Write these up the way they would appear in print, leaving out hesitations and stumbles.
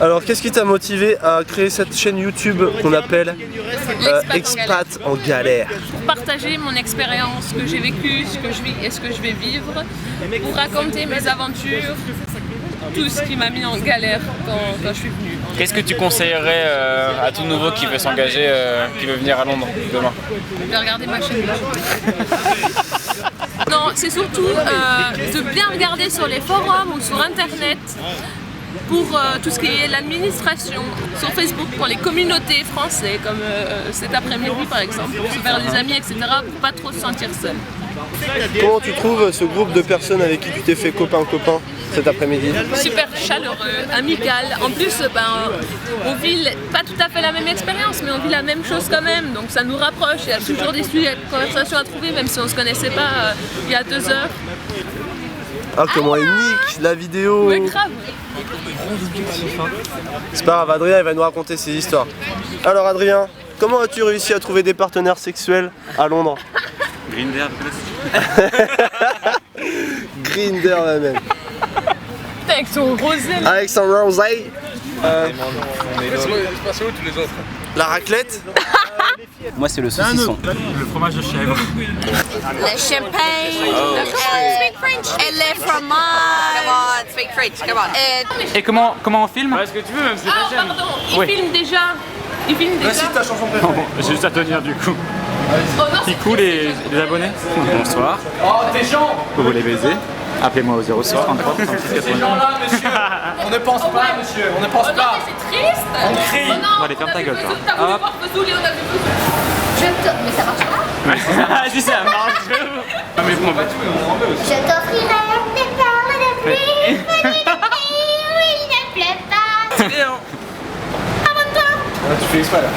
Alors qu'est-ce qui t'a motivé à créer cette chaîne YouTube qu'on appelle Expat en galère? Pour partager mon expérience, ce que j'ai vécu, ce que je vis et ce que je vais vivre, pour raconter mes aventures, tout ce qui m'a mis en galère quand je suis venue. Qu'est-ce que tu conseillerais à tout nouveau qui veut s'engager, qui veut venir à Londres demain? Je vais regarder ma chaîne YouTube. Non, c'est surtout de bien regarder sur les forums ou sur internet pour tout ce qui est l'administration, sur Facebook pour les communautés françaises, comme cet après-midi par exemple, pour se faire des amis, etc., pour pas trop se sentir seul. Comment tu trouves ce groupe de personnes avec qui tu t'es fait copain-copain cet après-midi? Super chaleureux, amical. En plus, on vit pas tout à fait la même expérience, mais on vit la même chose quand même. Donc ça nous rapproche. Il y a toujours des sujets de conversation à trouver, même si on se connaissait pas il y a 2 heures. Ah, comment il nique la vidéo! Mais grave! C'est pas grave, Adrien il va nous raconter ses histoires. Alors Adrien, comment as-tu réussi à trouver des partenaires sexuels à Londres? Grindr. Grindr la même. Avec son rosé. Avec son rosé. C'est où tous les autres? La raclette. Moi c'est le saucisson. Le fromage de chèvre. Le champagne. Speak French. Et le fromage. Come on, speak French. Come on. Et comment on filme? Ouais, ce que tu veux, même si c'est Ah, ta chaîne. pardon, il Oui. filme déjà. Il filme déjà. Voici ta chanson préférée. J'ai juste à tenir du coup. Oh non, c'est Coucou les abonnés. Bonsoir. Oh, tes gens! Vous voulez baiser? Appelez-moi au 06 33 36 Ces 80. gens-là, monsieur! On ne pense pas, monsieur, on ne pense Oh non, pas! mais c'est triste. On crie. Oh non, On va aller fermer ta gueule, toi. T'as voulu Hop. voir Vesoul et on a vu Vesoul. Mais ça marche pas. Ah si ça marche. Ah, mais bon, on va tout, on en veut aussi. Je t'offrirai des perles de pluie. Oui, ne pleut pas. Ah, tu fais exprès là.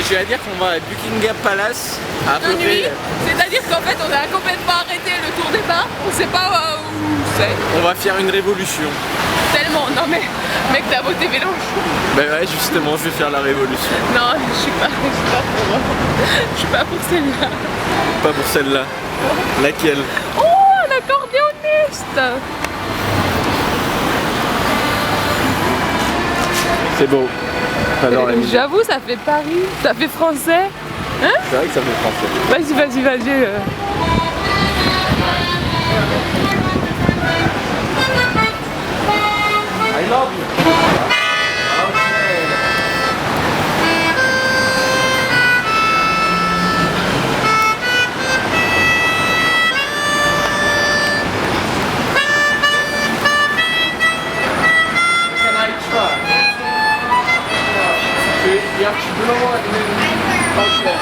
Et je vais dire qu'on va à Buckingham Palace à peu De près. nuit, c'est-à-dire qu'en fait on a complètement arrêté le tour des bars, on sait pas où c'est. On va faire une révolution. Tellement, non mais mec t'as voté Mélenchon. Ben ouais, justement, je vais faire la révolution. Non, je suis pas pour celle-là. Pas pour celle-là. Laquelle? Oh, l'accordéoniste. C'est beau. J'adore la musique. J'avoue, ça fait Paris, ça fait français. Hein? C'est vrai que ça fait français. Vas-y. I love you. Can I try? You have to blow and then... Okay.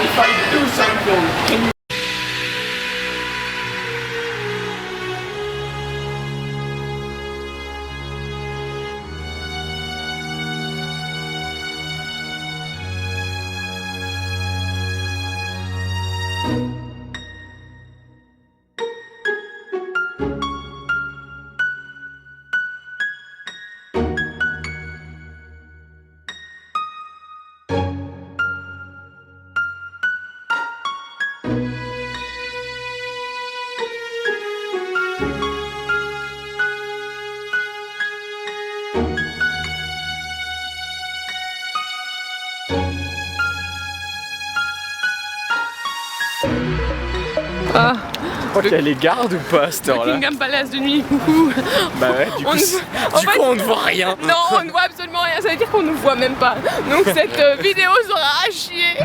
If I do something, can you... Ah, Je crois qu'il y a les gardes ou pas à cette heure-là? Buckingham Palace de nuit, coucou. Bah ouais, du coup, on ne voit rien. Non, on ne voit absolument rien, ça veut dire qu'on ne voit même pas. Donc cette vidéo sera à chier.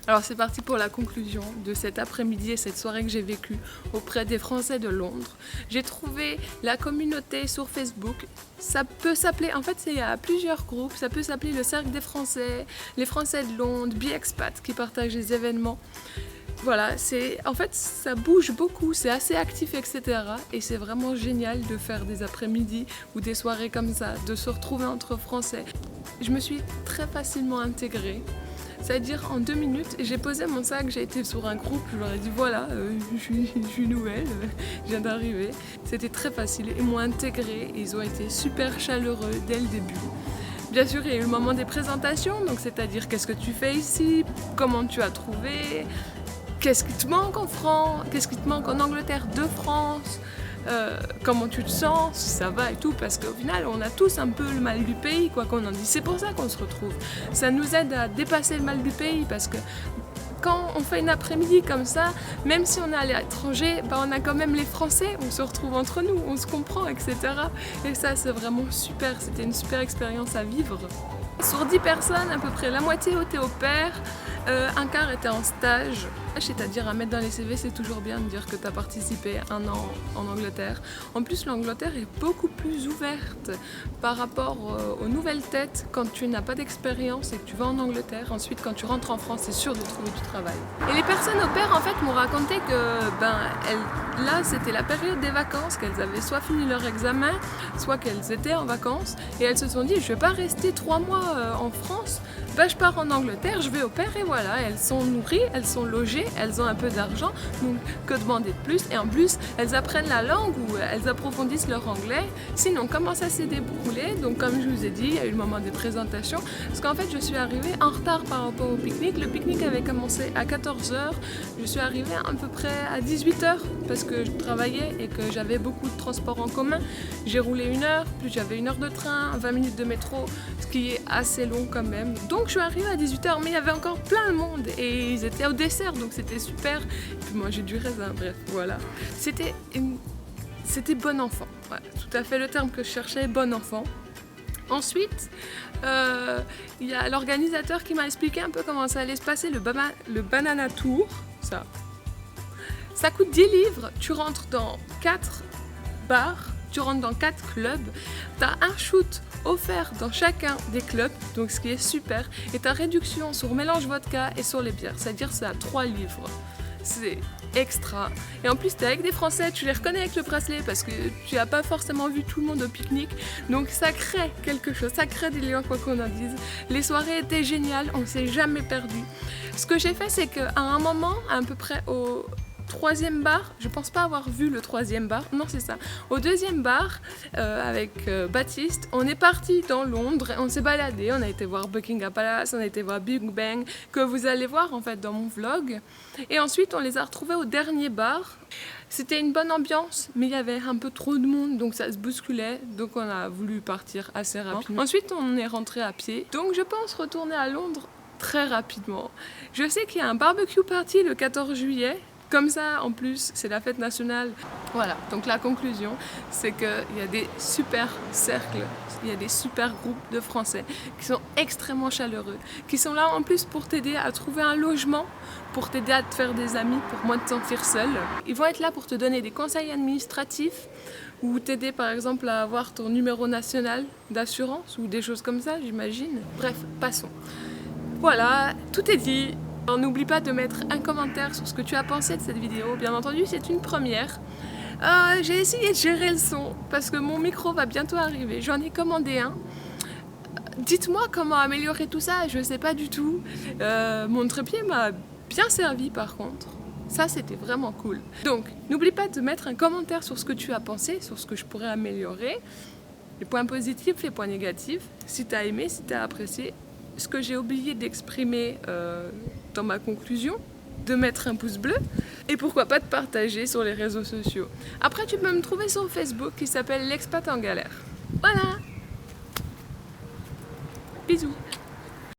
Alors c'est parti pour la conclusion de cet après-midi et cette soirée que j'ai vécue auprès des Français de Londres. J'ai trouvé la communauté sur Facebook. Ça peut s'appeler, en fait il y a plusieurs groupes, ça peut s'appeler le Cercle des Français, les Français de Londres, BeExpat qui partagent les événements. Voilà, en fait ça bouge beaucoup, c'est assez actif, etc. Et c'est vraiment génial de faire des après-midi ou des soirées comme ça, de se retrouver entre Français. Je me suis très facilement intégrée. C'est-à-dire en 2 minutes, j'ai posé mon sac, j'ai été sur un groupe, je leur ai dit voilà, je suis nouvelle, je viens d'arriver. C'était très facile, ils m'ont intégrée et ils ont été super chaleureux dès le début. Bien sûr, il y a eu le moment des présentations, donc c'est-à-dire qu'est-ce que tu fais ici, comment tu as trouvé, qu'est-ce qui te manque en France, qu'est-ce qui te manque en Angleterre de France, comment tu te sens, si ça va et tout, parce qu'au final on a tous un peu le mal du pays, quoi qu'on en dise. C'est pour ça qu'on se retrouve. Ça nous aide à dépasser le mal du pays, parce que quand on fait une après-midi comme ça, même si on est à l'étranger, on a quand même les Français, on se retrouve entre nous, on se comprend, etc. Et ça c'est vraiment super, c'était une super expérience à vivre. Sur 10 personnes, à peu près la moitié étaient au pair, Un quart était en stage, c'est-à-dire à mettre dans les CV, c'est toujours bien de dire que tu as participé 1 an en Angleterre. En plus, l'Angleterre est beaucoup plus ouverte par rapport aux nouvelles têtes quand tu n'as pas d'expérience et que tu vas en Angleterre. Ensuite, quand tu rentres en France, c'est sûr de trouver du travail. Et les personnes au pair, en fait, m'ont raconté que là, c'était la période des vacances, qu'elles avaient soit fini leur examen, soit qu'elles étaient en vacances. Et elles se sont dit, je ne vais pas rester 3 mois en France. Je pars en Angleterre, je vais au pair et voilà, elles sont nourries, elles sont logées, elles ont un peu d'argent, donc que demander de plus? Et en plus, elles apprennent la langue ou elles approfondissent leur anglais. Sinon, comment ça s'est déroulé? Donc comme je vous ai dit, il y a eu le moment des présentations, parce qu'en fait, je suis arrivée en retard par rapport au pique-nique. Le pique-nique avait commencé à 14h, je suis arrivée à peu près à 18h, parce que je travaillais et que j'avais beaucoup de transports en commun. J'ai roulé 1 heure, plus j'avais 1 heure de train, 20 minutes de métro, ce qui est assez long quand même. Donc je suis arrivée à 18h, mais il y avait encore plein de monde et ils étaient au dessert, donc c'était super. Et puis moi j'ai du raisin, bref, voilà. C'était bon enfant, ouais, tout à fait le terme que je cherchais, bon enfant. Ensuite, il y a l'organisateur qui m'a expliqué un peu comment ça allait se passer, le Banana Tour, ça coûte 10 livres, tu rentres dans 4 bars, tu rentres dans 4 clubs, tu as un shoot offert dans chacun des clubs, donc ce qui est super, et tu as réduction sur mélange vodka et sur les bières, c'est-à-dire c'est à 3 livres. C'est extra. Et en plus, tu es avec des Français, tu les reconnais avec le bracelet parce que tu n'as pas forcément vu tout le monde au pique-nique. Donc ça crée quelque chose, ça crée des liens, quoi qu'on en dise. Les soirées étaient géniales, on ne s'est jamais perdu. Ce que j'ai fait, c'est qu'à un moment, à peu près au 3e bar, je pense pas avoir vu le 3e bar, non c'est ça, au 2e bar avec Baptiste, on est parti dans Londres, on s'est baladé, on a été voir Buckingham Palace, on a été voir Big Ben, que vous allez voir en fait dans mon vlog, et ensuite on les a retrouvés au dernier bar. C'était une bonne ambiance, mais il y avait un peu trop de monde, donc ça se bousculait, donc on a voulu partir assez rapidement. Ensuite on est rentré à pied, donc je pense retourner à Londres très rapidement. Je sais qu'il y a un barbecue party le 14 juillet, comme ça, en plus, c'est la fête nationale. Voilà, donc la conclusion, c'est qu'il y a des super cercles, il y a des super groupes de Français qui sont extrêmement chaleureux, qui sont là en plus pour t'aider à trouver un logement, pour t'aider à te faire des amis, pour moins te sentir seul. Ils vont être là pour te donner des conseils administratifs ou t'aider par exemple à avoir ton numéro national d'assurance ou des choses comme ça, j'imagine. Bref, passons. Voilà, tout est dit. N'oublie pas de mettre un commentaire sur ce que tu as pensé de cette vidéo. Bien entendu, c'est une première. J'ai essayé de gérer le son parce que mon micro va bientôt arriver. J'en ai commandé un. Dites-moi comment améliorer tout ça, je ne sais pas du tout. Mon trépied m'a bien servi par contre. Ça, c'était vraiment cool. Donc, n'oublie pas de mettre un commentaire sur ce que tu as pensé, sur ce que je pourrais améliorer. Les points positifs, les points négatifs. Si tu as aimé, si tu as apprécié. Ce que j'ai oublié d'exprimer dans ma conclusion, de mettre un pouce bleu et pourquoi pas de partager sur les réseaux sociaux. Après, tu peux me trouver sur Facebook qui s'appelle L'expat en galère. Voilà. Bisous.